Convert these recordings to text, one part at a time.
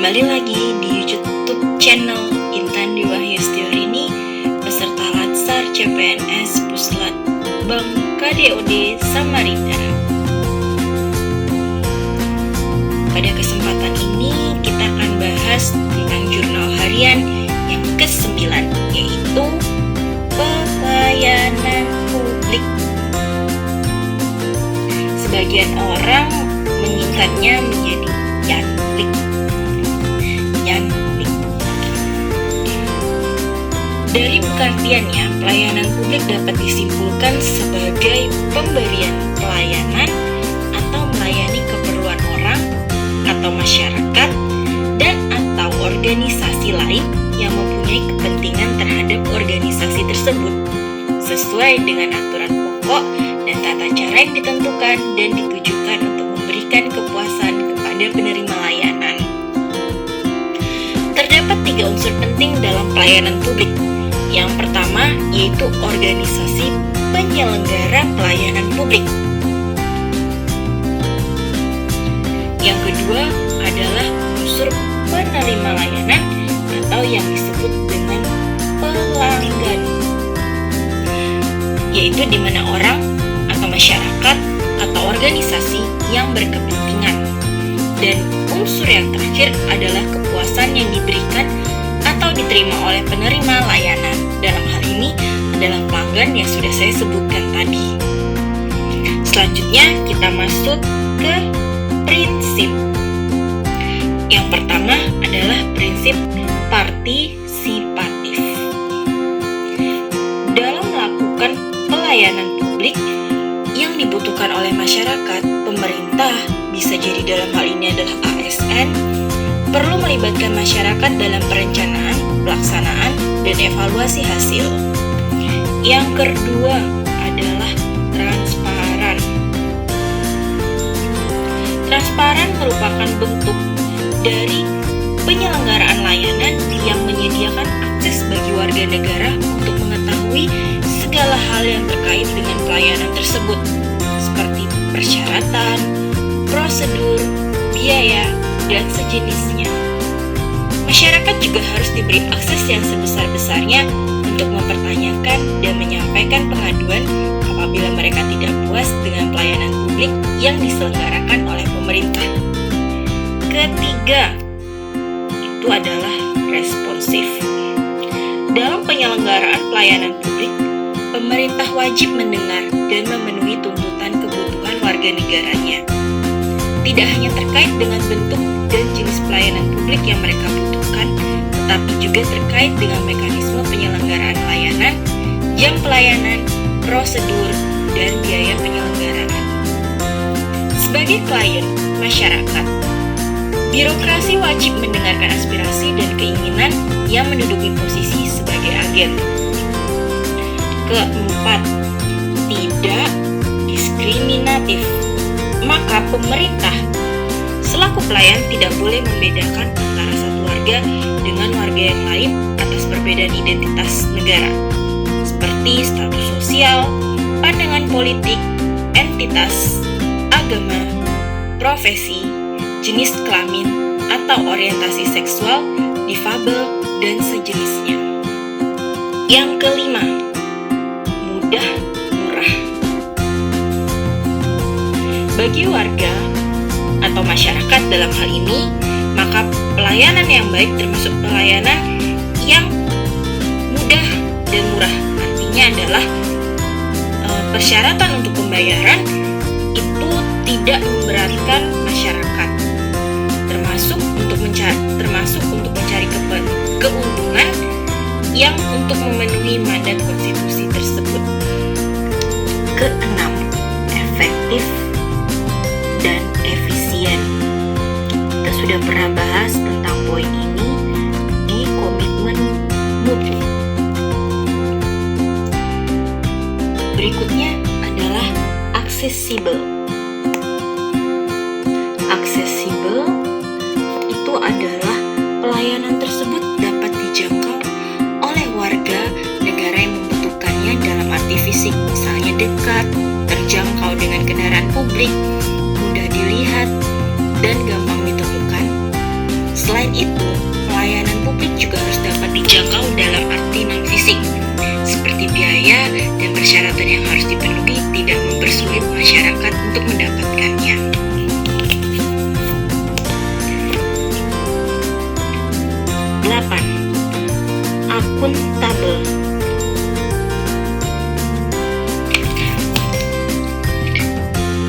Kembali lagi di YouTube channel Intan Dewa Histori beserta Latsar CPNS Puslat Bank KDOD Samarinda. Pada kesempatan ini kita akan bahas tentang jurnal harian yang ke-9, yaitu pelayanan publik. Sebagian orang menyingkatnya menjadi YANPLIK. Dari pengertiannya, pelayanan publik dapat disimpulkan sebagai pemberian pelayanan atau melayani keperluan orang atau masyarakat dan atau organisasi lain yang mempunyai kepentingan terhadap organisasi tersebut sesuai dengan aturan pokok dan tata cara yang ditentukan dan ditujukan untuk memberikan kepuasan kepada penerima layanan. Terdapat 3 unsur penting dalam pelayanan publik. Yang pertama yaitu organisasi penyelenggara pelayanan publik. Yang kedua adalah unsur penerima layanan atau yang disebut dengan pelanggan, yaitu di mana orang atau masyarakat atau organisasi yang berkepentingan. Dan unsur yang terakhir adalah kepuasan yang diberikan atau diterima oleh penerima layanan. Dalam hal ini adalah pelanggan yang sudah saya sebutkan tadi. Selanjutnya kita masuk ke prinsip. Yang pertama adalah prinsip partisipatif. Dalam melakukan pelayanan publik yang dibutuhkan oleh masyarakat, pemerintah, bisa jadi dalam hal ini adalah ASN, perlu melibatkan masyarakat dalam perencanaan, pelaksanaan, dan evaluasi hasil. Yang kedua adalah transparan. Transparan merupakan bentuk dari penyelenggaraan layanan yang menyediakan akses bagi warga negara untuk mengetahui segala hal yang terkait dengan pelayanan tersebut, seperti persyaratan, prosedur, biaya, dan sejenisnya. Masyarakat juga harus diberi akses yang sebesar-besarnya untuk mempertanyakan dan menyampaikan pengaduan apabila mereka tidak puas dengan pelayanan publik yang diselenggarakan oleh pemerintah. Ketiga, itu adalah responsif. Dalam penyelenggaraan pelayanan publik, pemerintah wajib mendengar dan memenuhi tuntutan kebutuhan warga negaranya. Tidak hanya terkait dengan bentuk dan jenis pelayanan publik yang mereka butuhkan, tetapi juga terkait dengan mekanisme penyelenggaraan layanan, jam pelayanan, prosedur, dan biaya penyelenggaraan. Sebagai klien masyarakat, birokrasi wajib mendengarkan aspirasi dan keinginan yang menduduki posisi sebagai agen. Keempat, tidak diskriminatif. Maka pemerintah selaku pelayan tidak boleh membedakan antara satu warga dengan warga yang lain atas perbedaan identitas negara, seperti status sosial, pandangan politik, entitas, agama, profesi, jenis kelamin, atau orientasi seksual, difabel, dan sejenisnya. Yang kelima, mudah murah. Bagi warga atau masyarakat dalam hal ini, maka pelayanan yang baik termasuk pelayanan yang mudah dan murah. Artinya adalah persyaratan untuk pembayaran itu tidak memberatkan masyarakat, termasuk untuk mencari keuntungan yang untuk memenuhi mandat konstitusi tersebut. Keenam, efektif dan efisien. Kita sudah pernah bahas tentang poin ini di komitmen mutu. Berikutnya adalah aksesibel. Aksesibel itu adalah pelayanan tersebut dapat dijangkau oleh warga negara yang membutuhkannya dalam arti fisik, misalnya dekat, terjangkau dengan kendaraan publik, mudah dilihat, dan gampang ditemukan. Selain itu, pelayanan publik juga harus dapat dijangkau dalam arti non-fisik, seperti biaya dan persyaratan yang harus dipenuhi tidak mempersulit masyarakat untuk mendapatkannya. Delapan, akuntabel.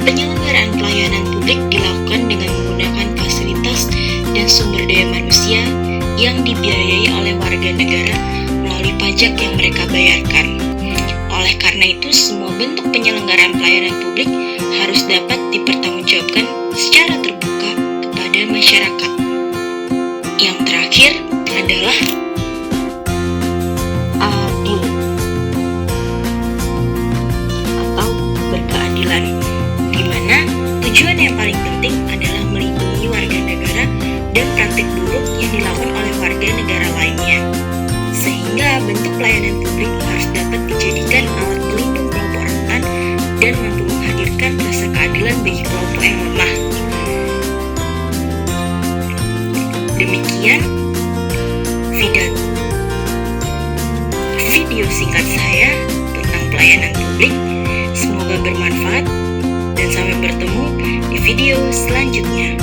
Penyelenggaraan pelayanan publik dilakukan dengan menggunakan fasilitas dan sumber daya manusia yang dibiayai oleh warga negara melalui pajak yang mereka bayarkan. Oleh karena itu, semua bentuk penyelenggaraan pelayanan publik harus dapat dipertanggungjawabkan secara terbuka kepada masyarakat. Yang terakhir adalah adil atau berkeadilan, di mana tujuan yang paling penting adalah melindungi warga negara dan praktik buruk yang dilakukan oleh warga negara lainnya, sehingga bentuk pelayanan publik harus dapat dijadikan alat pelindung kelompok rentan dan mampu menghadirkan rasa keadilan bagi kelompok yang lemah. Demikian video singkat saya tentang pelayanan publik. Semoga bermanfaat dan sampai bertemu di video selanjutnya.